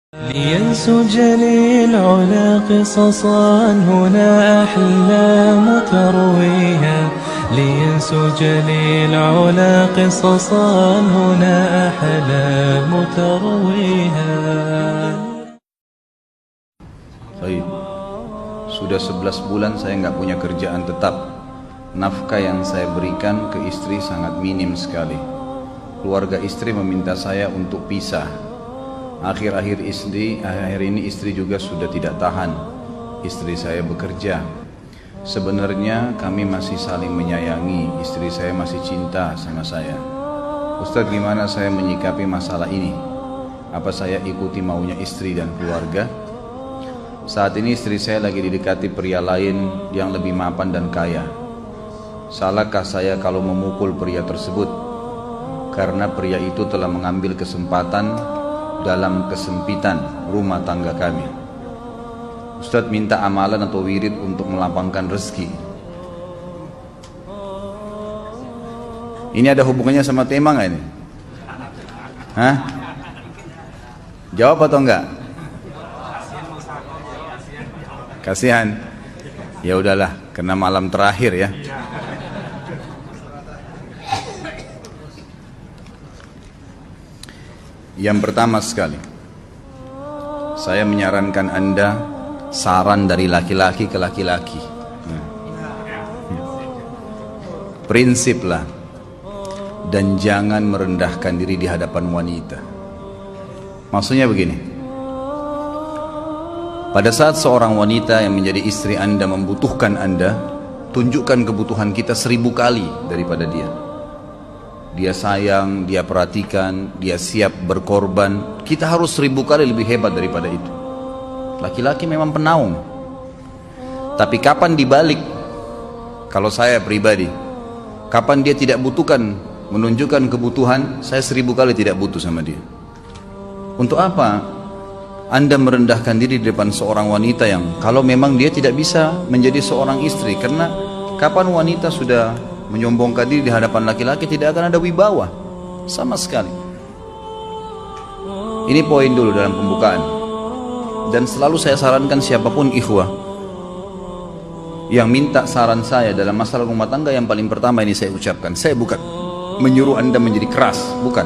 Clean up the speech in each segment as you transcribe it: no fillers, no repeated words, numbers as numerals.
لينسج للعلا قصصا هنا أحلام ترويها لينسج للعلا قصصا هنا أحلام ترويها. Baik. Sudah 11 bulan saya nggak punya kerjaan tetap. Nafkah yang saya berikan ke istri sangat minim sekali. Keluarga istri meminta saya untuk pisah. Akhir-akhir ini istri juga sudah tidak tahan. Istri saya bekerja. Sebenarnya kami masih saling menyayangi. Istri saya masih cinta sama saya. Ustadz, gimana saya menyikapi masalah ini? Apa saya ikuti maunya istri dan keluarga? Saat ini istri saya lagi didekati pria lain yang lebih mapan dan kaya. Salahkah saya kalau memukul pria tersebut? Karena pria itu telah mengambil kesempatan dalam kesempitan rumah tangga kami. Ustadz minta amalan atau wirid untuk melapangkan rezeki. Ini ada hubungannya sama tema nggak ini? Hah? Jawab atau enggak? Kasihan. Ya udahlah, karena malam terakhir ya. Yang pertama sekali, saya menyarankan Anda saran dari laki-laki ke laki-laki. Prinsiplah dan jangan merendahkan diri di hadapan wanita. Maksudnya begini, pada saat seorang wanita yang menjadi istri Anda membutuhkan Anda, tunjukkan kebutuhan kita 1000 kali daripada dia. Dia sayang, dia perhatikan, dia siap berkorban. Kita harus 1000 kali lebih hebat daripada itu. Laki-laki memang penaung. Tapi kapan dibalik? Kalau saya pribadi, kapan dia tidak butuhkan, menunjukkan kebutuhan, saya 1000 kali tidak butuh sama dia. Untuk apa Anda merendahkan diri di depan seorang wanita yang kalau memang dia tidak bisa menjadi seorang istri? Karena kapan wanita sudah menyombongkan diri di hadapan laki-laki, tidak akan ada wibawa sama sekali. Ini poin dulu dalam pembukaan. Dan selalu saya sarankan siapapun ikhwah yang minta saran saya dalam masalah rumah tangga, yang paling pertama ini saya ucapkan, saya bukan menyuruh Anda menjadi keras, bukan.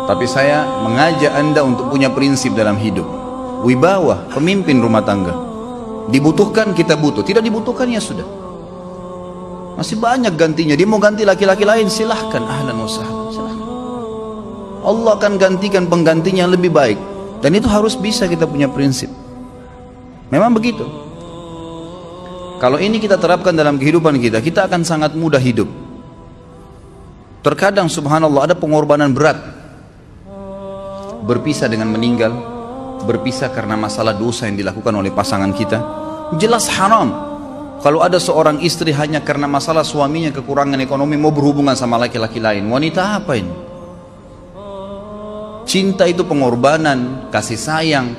Tapi saya mengajak Anda untuk punya prinsip dalam hidup. Wibawa, pemimpin rumah tangga. Dibutuhkan kita butuh, tidak dibutuhkan ya sudah. Masih banyak gantinya. Dia mau ganti laki-laki lain, silahkan, ahlan wa sahlan, silahkan. Allah akan gantikan penggantinya yang lebih baik. Dan itu harus bisa kita punya prinsip. Memang begitu. Kalau ini kita terapkan dalam kehidupan kita, kita akan sangat mudah hidup. Terkadang subhanallah ada pengorbanan berat. Berpisah dengan meninggal, berpisah karena masalah dosa yang dilakukan oleh pasangan kita, jelas haram. Kalau ada seorang istri hanya karena masalah suaminya kekurangan ekonomi mau berhubungan sama laki-laki lain, wanita apa ini? Cinta itu pengorbanan, kasih sayang.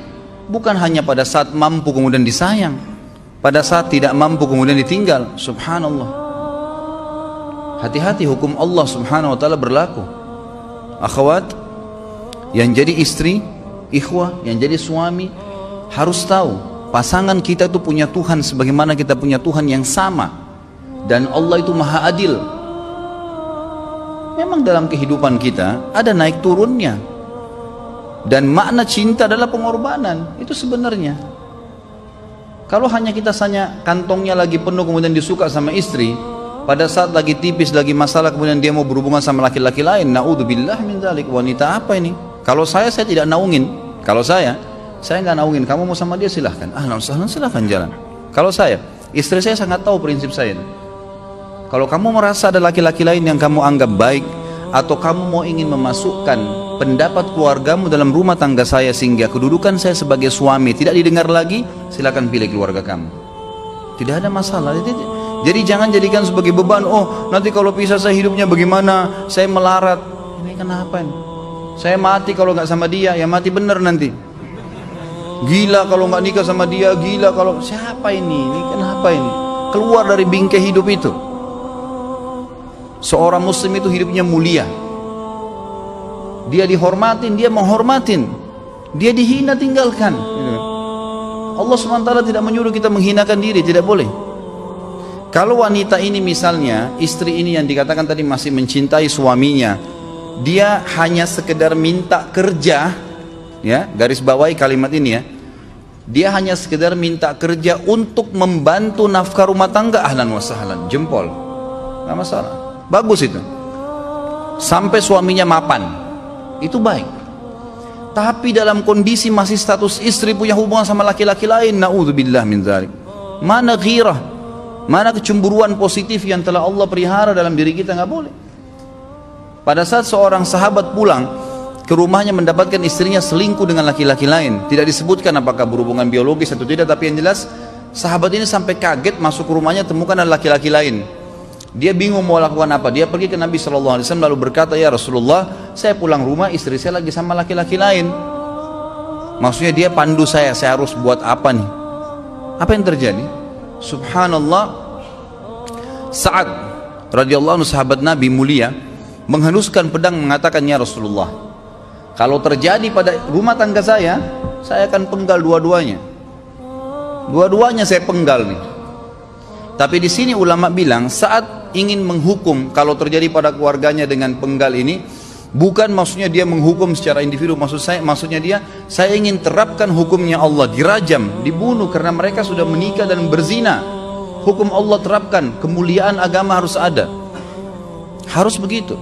Bukan hanya pada saat mampu kemudian disayang, pada saat tidak mampu kemudian ditinggal. Subhanallah. Hati-hati, hukum Allah subhanahu wa ta'ala berlaku. Akhwat, yang jadi istri, ikhwah, yang jadi suami, harus tahu pasangan kita itu punya Tuhan sebagaimana kita punya Tuhan yang sama. Dan Allah itu maha adil. Memang dalam kehidupan kita ada naik turunnya. Dan makna cinta adalah pengorbanan. Itu sebenarnya. Kalau hanya kita kantongnya lagi penuh kemudian disuka sama istri, pada saat lagi tipis, lagi masalah kemudian dia mau berhubungan sama laki-laki lain, na'udzubillah min dzalik. Wanita apa ini? Kalau saya tidak naungin. Kalau saya nggak naungin. Kamu mau sama dia silahkan, ahlan sahlan, silahkan jalan. Kalau saya, istri saya sangat tahu prinsip saya. Kalau kamu merasa ada laki-laki lain yang kamu anggap baik, atau kamu mau ingin memasukkan pendapat keluargamu dalam rumah tangga saya sehingga kedudukan saya sebagai suami tidak didengar lagi, silahkan pilih keluarga kamu. Tidak ada masalah. Jadi jangan jadikan sebagai beban. Oh, nanti kalau pisah saya hidupnya bagaimana? Saya melarat. Ini kenapa ini? Saya mati kalau nggak sama dia, ya mati bener nanti. Gila kalau nggak nikah sama dia, gila kalau siapa ini? Ini kenapa ini? Keluar dari bingkai hidup itu. Seorang muslim itu hidupnya mulia. Dia dihormatin, dia menghormatin. Dia dihina, tinggalkan. Allah SWT tidak menyuruh kita menghinakan diri, tidak boleh. Kalau wanita ini misalnya, istri ini yang dikatakan tadi masih mencintai suaminya, dia hanya sekedar minta kerja, ya, garis bawahi kalimat ini ya, dia hanya sekedar minta kerja untuk membantu nafkah rumah tangga, ahlan wa sahlan, jempol, nggak masalah, bagus itu. Sampai suaminya mapan, itu baik. Tapi dalam kondisi masih status istri punya hubungan sama laki-laki lain, naudzubillah min dzalik. Mana ghirah, mana kecemburuan positif yang telah Allah pelihara dalam diri kita, nggak boleh. Pada saat seorang sahabat pulang ke rumahnya mendapatkan istrinya selingkuh dengan laki-laki lain, tidak disebutkan apakah berhubungan biologis atau tidak, tapi yang jelas sahabat ini sampai kaget, masuk ke rumahnya temukan ada laki-laki lain. Dia bingung mau lakukan apa. Dia pergi ke Nabi SAW lalu berkata, ya Rasulullah, saya pulang rumah istri saya lagi sama laki-laki lain. Maksudnya dia pandu saya harus buat apa nih? Apa yang terjadi? Subhanallah, Sa'ad radhiyallahu anhu, sahabat Nabi mulia, menghenuskan pedang mengatakan, ya Rasulullah, kalau terjadi pada rumah tangga saya akan penggal dua-duanya. Dua-duanya saya penggal nih. Tapi di sini ulama bilang saat ingin menghukum kalau terjadi pada keluarganya dengan penggal ini, bukan maksudnya dia menghukum secara individu, maksudnya dia, saya ingin terapkan hukumnya Allah, dirajam, dibunuh karena mereka sudah menikah dan berzina. Hukum Allah terapkan, kemuliaan agama harus ada. Harus begitu.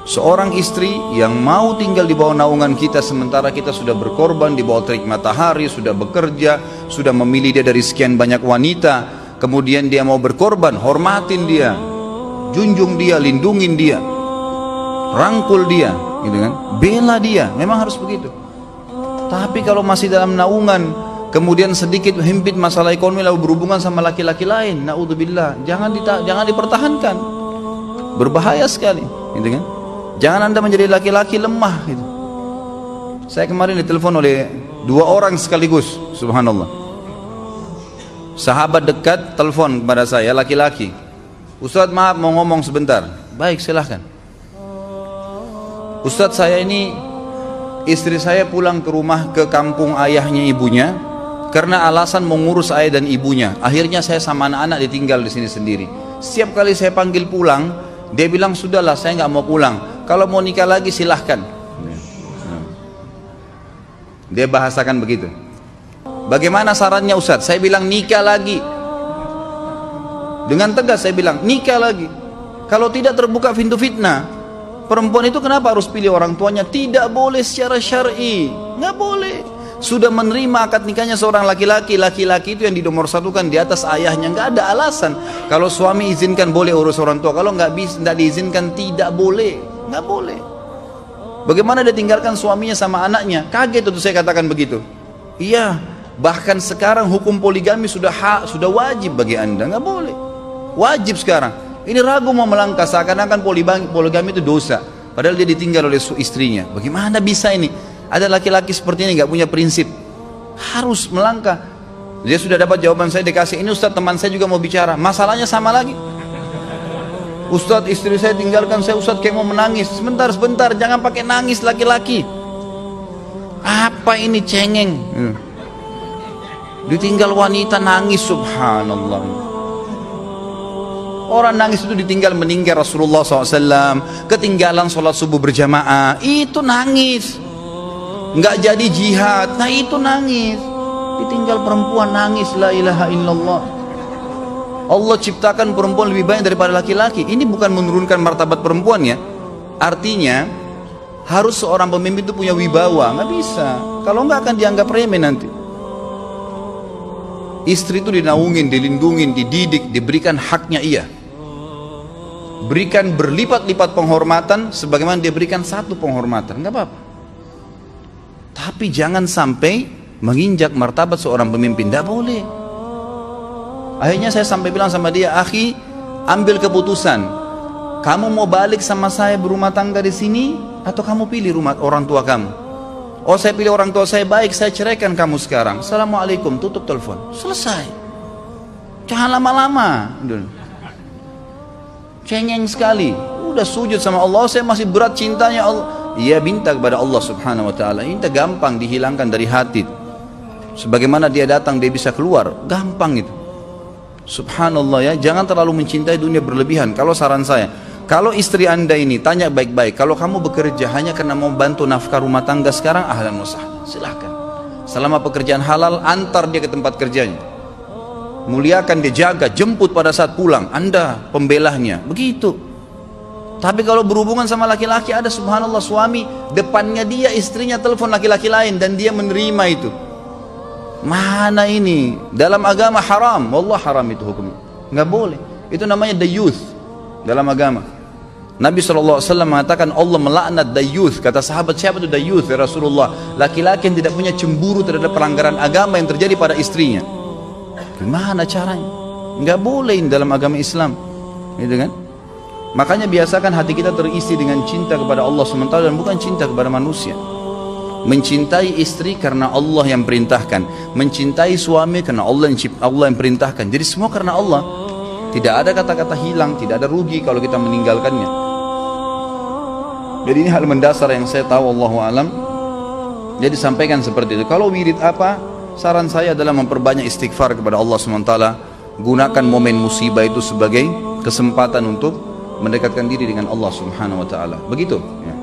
Seorang istri yang mau tinggal di bawah naungan kita sementara kita sudah berkorban di bawah terik matahari, sudah bekerja, sudah memilih dia dari sekian banyak wanita, kemudian dia mau berkorban, hormatin dia, junjung dia, lindungin dia, rangkul dia, gitu kan, bela dia, memang harus begitu. Tapi kalau masih dalam naungan, kemudian sedikit himpit masalah ekonomi lalu berhubungan sama laki-laki lain, naudzubillah, jangan dipertahankan, berbahaya sekali, gitu kan. Jangan Anda menjadi laki-laki lemah gitu. Saya kemarin ditelepon oleh dua orang sekaligus, subhanallah. Sahabat dekat telepon kepada saya, laki-laki. Ustadz, maaf mau ngomong sebentar. Baik, silahkan. Ustadz, saya ini, istri saya pulang ke rumah ke kampung ayahnya ibunya karena alasan mengurus ayah dan ibunya. Akhirnya saya sama anak-anak ditinggal di sini sendiri. Setiap kali saya panggil pulang, dia bilang, sudahlah saya nggak mau pulang. Kalau mau nikah lagi silahkan. Dia bahasakan begitu. Bagaimana sarannya Ustadz? Saya bilang nikah lagi. Dengan tegas saya bilang nikah lagi. Kalau tidak terbuka pintu fitnah. Perempuan itu kenapa harus pilih orang tuanya? Tidak boleh secara syar'i. Nggak boleh. Sudah menerima akad nikahnya seorang laki-laki, laki-laki itu yang dinomorsatukan di atas ayahnya, nggak ada alasan. Kalau suami izinkan boleh urus orang tua, kalau nggak diizinkan tidak boleh, nggak boleh. Bagaimana dia tinggalkan suaminya sama anaknya? Kaget itu saya katakan begitu. Iya, bahkan sekarang hukum poligami sudah wajib bagi Anda, nggak boleh, wajib sekarang. Ini ragu mau melangkah seakan-akan poligami itu dosa, padahal dia ditinggal oleh istrinya. Bagaimana bisa ini? Ada laki-laki seperti ini nggak punya prinsip, harus melangkah. Dia sudah dapat jawaban saya, dikasih ini Ustadz, teman saya juga mau bicara, masalahnya sama lagi. Ustadz, istri saya tinggalkan saya Ustadz, kayak mau menangis. Sebentar, jangan pakai nangis laki-laki. Apa ini cengeng? Ditinggal wanita nangis, subhanallah. Orang nangis itu ditinggal meninggal Rasulullah SAW, ketinggalan sholat subuh berjamaah, itu nangis. Nggak jadi jihad, nah itu nangis. Ditinggal perempuan nangis, la ilaha illallah. Allah ciptakan perempuan lebih banyak daripada laki-laki. Ini bukan menurunkan martabat perempuan ya. Artinya harus seorang pemimpin itu punya wibawa. Nggak bisa, kalau nggak akan dianggap remeh nanti. Istri itu dinaungin, dilindungin, dididik, diberikan haknya ia. Berikan berlipat-lipat penghormatan sebagaimana dia berikan satu penghormatan, nggak apa-apa. Tapi jangan sampai menginjak martabat seorang pemimpin, tidak boleh. Akhirnya saya sampai bilang sama dia, akhi, ambil keputusan. Kamu mau balik sama saya berumah tangga di sini, atau kamu pilih rumah orang tua kamu? Oh, saya pilih orang tua saya, baik, saya ceraikan kamu sekarang. Assalamualaikum, tutup telepon, selesai. Jangan lama-lama. Cengeng sekali. Udah sujud sama Allah, saya masih berat cintanya Allah. ia minta kepada Allah subhanahu wa ta'ala. Minta gampang dihilangkan dari hati. Sebagaimana dia datang dia bisa keluar, gampang itu. Subhanallah ya, jangan terlalu mencintai dunia berlebihan. Kalau saran saya, kalau istri anda ini tanya baik-baik, kalau kamu bekerja hanya karena mau bantu nafkah rumah tangga sekarang, ahlan wa sahlan, silahkan. Selama pekerjaan halal, antar dia ke tempat kerjanya, muliakan dia, jaga, jemput pada saat pulang, anda pembelahnya, begitu. Tapi kalau berhubungan sama laki-laki, ada subhanallah suami depannya dia istrinya telepon laki-laki lain dan dia menerima itu. Mana ini? Dalam agama haram, wallah haram itu hukumnya, nggak boleh. Itu namanya dayuth dalam agama. Nabi SAW mengatakan Allah melaknat dayuth. Kata sahabat, siapa itu dayuth ya Rasulullah? Laki-laki yang tidak punya cemburu terhadap pelanggaran agama yang terjadi pada istrinya. Gimana caranya? Nggak boleh dalam agama Islam, gitu kan? Makanya biasakan hati kita terisi dengan cinta kepada Allah SWT dan bukan cinta kepada manusia. Mencintai istri karena Allah yang perintahkan, mencintai suami karena Allah yang perintahkan. Jadi semua karena Allah. Tidak ada kata-kata hilang, tidak ada rugi kalau kita meninggalkannya. Jadi ini hal mendasar yang saya tahu, Allahu alam. Jadi sampaikan seperti itu. Kalau wirid apa? Saran saya adalah memperbanyak istighfar kepada Allah SWT. Gunakan momen musibah itu sebagai kesempatan untuk mendekatkan diri dengan Allah Subhanahu wa taala. Begitu ya.